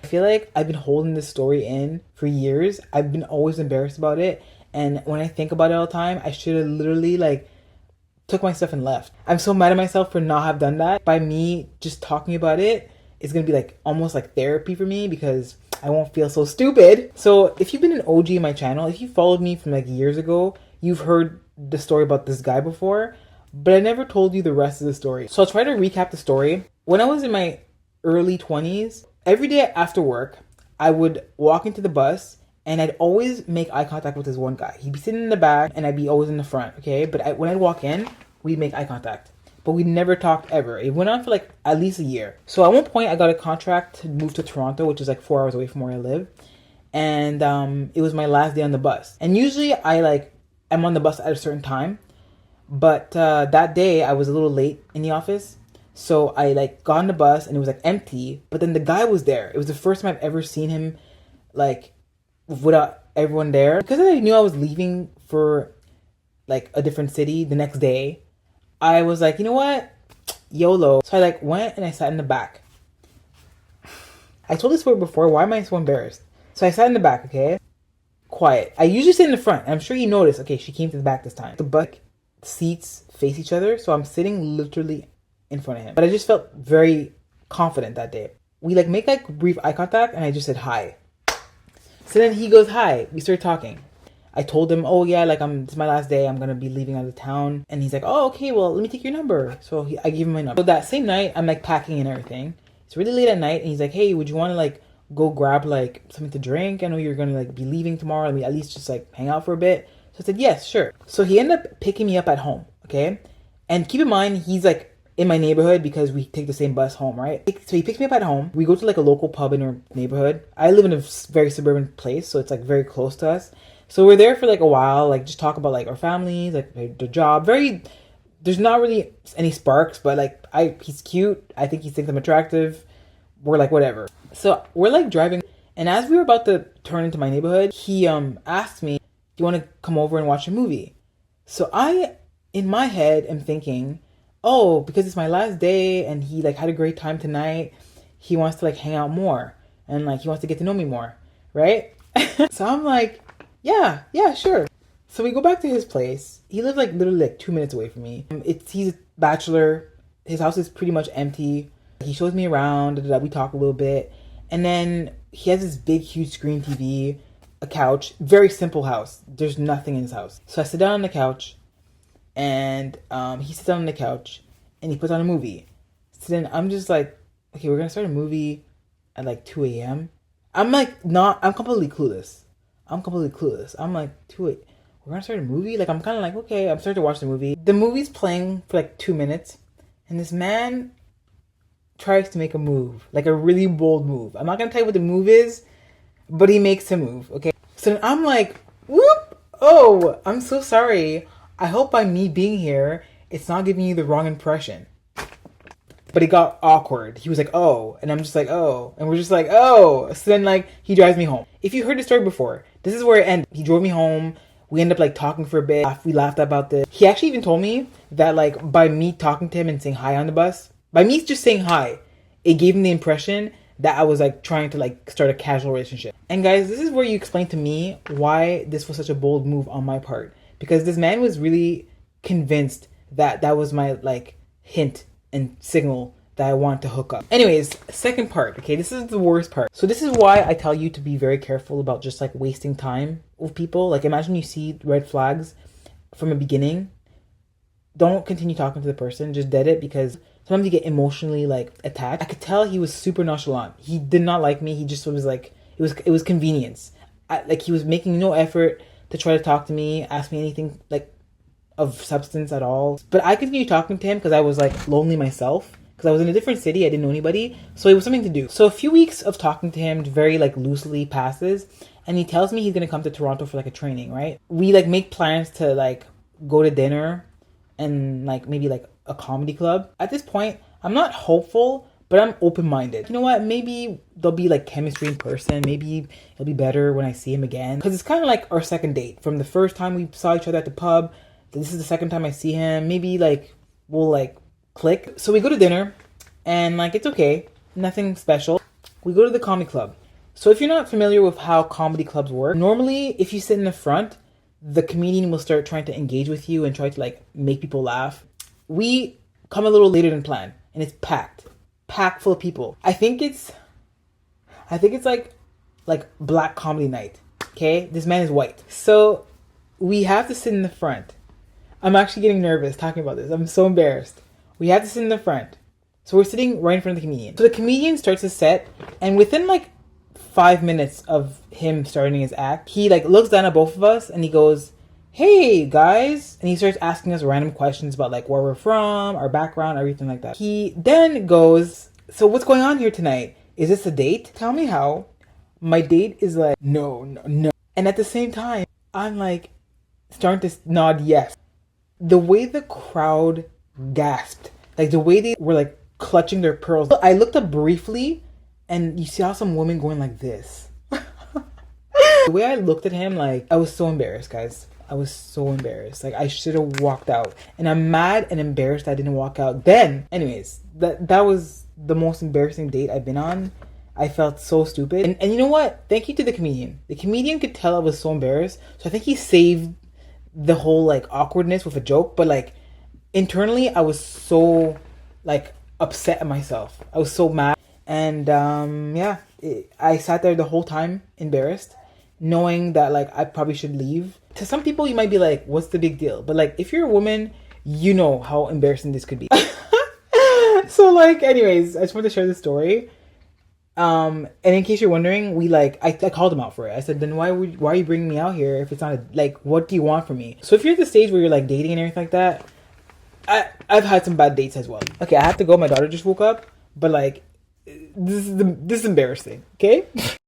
I feel like I've been holding this story in for years. I've been always embarrassed about it. And when I think about it all the time, I should have literally like took my stuff and left. I'm so mad at myself for not have done that. By me just talking about it, it's gonna be like almost like therapy for me because I won't feel so stupid. So if you've been an OG in my channel, if you followed me from like years ago, you've heard the story about this guy before, but I never told you the rest of the story. So I'll try to recap the story. When I was in my early 20s, every day after work, I would walk into the bus and I'd always make eye contact with this one guy. He'd be sitting in the back and I'd be always in the front, okay? But when I'd walk in, we'd make eye contact. But we never talked ever. It went on for like at least a year. So at one point I got a contract to move to Toronto, which is like 4 hours away from where I live. And it was my last day on the bus. And usually I'm on the bus at a certain time. But that day I was a little late in the office. So I like got on the bus and it was like empty. But then the guy was there. It was the first time I've ever seen him like without everyone there. Because I knew I was leaving for like a different city the next day, I was like, you know what? YOLO. So I like went and I sat in the back. I told this story before. Why am I so embarrassed? So I sat in the back, okay? Quiet. I usually sit in the front. I'm sure you noticed. Okay, she came to the back this time. The bus seats face each other. So I'm sitting literally in front of him. But I just felt very confident that day. We like make like brief eye contact and I just said hi. So then he goes, hi. We started talking. I told him, oh yeah, like it's my last day. I'm going to be leaving out of town. And he's like, oh, okay, well, let me take your number. So I gave him my number. So that same night, I'm like packing and everything. It's really late at night. And he's like, hey, would you want to like go grab like something to drink? I know you're going to like be leaving tomorrow. Let me at least just like hang out for a bit. So I said, yes, sure. So he ended up picking me up at home. Okay. And keep in mind, he's like in my neighborhood because we take the same bus home, right? So he picks me up at home. We go to like a local pub in our neighborhood. I live in a very suburban place, so it's like very close to us. So we're there for like a while, like just talk about like our families, like the job. There's not really any sparks, but like he's cute. I think he thinks I'm attractive. We're like, whatever. So we're like driving. And as we were about to turn into my neighborhood, he asked me, do you want to come over and watch a movie? So I, in my head, am thinking, oh, because it's my last day and he like had a great time tonight, he wants to like hang out more and like he wants to get to know me more, right? So I'm like, yeah, sure. So we go back to his place. He lives like literally like 2 minutes away from me. He's a bachelor. His house is pretty much empty. He shows me around. We talk a little bit, and then he has this big, huge screen TV, a couch. Very simple house. There's nothing in his house. So I sit down on the couch. And he sits down on the couch and he puts on a movie. So then I'm just like, okay, we're going to start a movie at like 2 a.m. I'm completely clueless. I'm like, we're going to start a movie? Like, I'm kind of like, okay, I'm starting to watch the movie. The movie's playing for like 2 minutes. And this man tries to make a move, like a really bold move. I'm not going to tell you what the move is, but he makes a move, okay? So then I'm like, whoop, oh, I'm so sorry. I hope by me being here, it's not giving you the wrong impression. But it got awkward. He was like, oh. And I'm just like, oh. And we're just like, oh. So then, like, he drives me home. If you heard the story before, this is where it ended. He drove me home. We ended up, like, talking for a bit. We laughed about this. He actually even told me that, like, by me talking to him and saying hi on the bus, by me just saying hi, it gave him the impression that I was, like, trying to, like, start a casual relationship. And, guys, this is where you explain to me why this was such a bold move on my part. Because this man was really convinced that that was my, like, hint and signal that I wanted to hook up. Anyways, second part, okay? This is the worst part. So this is why I tell you to be very careful about just, like, wasting time with people. Like, imagine you see red flags from the beginning. Don't continue talking to the person. Just dead it, because sometimes you get emotionally, like, attached. I could tell he was super nonchalant. He did not like me. He just was, like, it was convenience. Like, he was making no effort to try to talk to me, ask me anything like of substance at all. But I continued talking to him because I was like lonely myself, because I was in a different city. I didn't know anybody. So it was something to do. So a few weeks of talking to him very like loosely passes, and he tells me he's going to come to Toronto for like a training, right? We like make plans to like go to dinner and like maybe like a comedy club. At this point, I'm not hopeful, but I'm open-minded. You know what? Maybe there'll be like chemistry in person. Maybe it'll be better when I see him again. Because it's kind of like our second date. From the first time we saw each other at the pub, this is the second time I see him. Maybe like we'll like click. So we go to dinner and like it's okay. Nothing special. We go to the comedy club. So if you're not familiar with how comedy clubs work, normally if you sit in the front, the comedian will start trying to engage with you and try to like make people laugh. We come a little later than planned, and it's packed full of people. I think it's like black comedy night. Okay, this man is white, so we have to sit in the front. I'm actually getting nervous talking about this. I'm so embarrassed. We have to sit in the front, so we're sitting right in front of the comedian. So the comedian starts his set, and within like 5 minutes of him starting his act, he like looks down at both of us and he goes, "Hey guys," and he starts asking us random questions about like where we're from, our background, everything like that. He then goes, "So what's going on here tonight? Is this a date? Tell me how." My date is like, no. And at the same time, I'm like starting to nod yes. The way the crowd gasped, like the way they were like clutching their pearls. I looked up briefly and you saw some woman going like this. The way I looked at him, like I was so embarrassed, guys. I was so embarrassed. Like I should have walked out. And I'm mad and embarrassed I didn't walk out then. Anyways, that was the most embarrassing date I've been on. I felt so stupid. And you know what? Thank you to the comedian. The comedian could tell I was so embarrassed. So I think he saved the whole like awkwardness with a joke. But like internally, I was so like upset at myself. I was so mad. And I sat there the whole time embarrassed, knowing that like I probably should leave. To some people, you might be like, what's the big deal? But like if you're a woman, you know how embarrassing this could be. So like anyways, I just wanted to share this story. And in case you're wondering, I called him out for it. I said, then why are you bringing me out here if it's not like, what do you want from me? So if you're at the stage where you're like dating and everything like that, I've had some bad dates as well. Okay, I have to go. My daughter just woke up, but like, this is embarrassing. Okay.